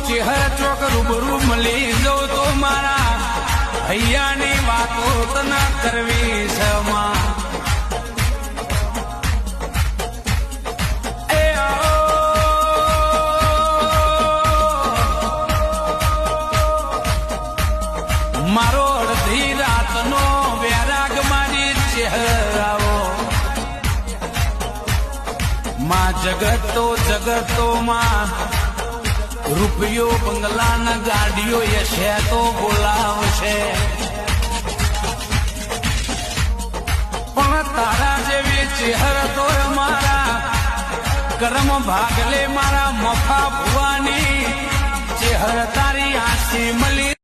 ચેહર ચોક રૂબરૂ મળી જવું તો મારા હૈયાની વાતો તને કરવી છે માં. મારો અડધી રાતનો વૈરાગ મારી ચહેરાવો માં. જગતો માં રૂપિયો બંગલાના ગાડીઓ યશે તો બોલાવશે, પણ તારા જેવી ચહેર તો મારા કર્મ ભાગલે મારા મફા ભુવાની ચહેર તારી આંસી મળી.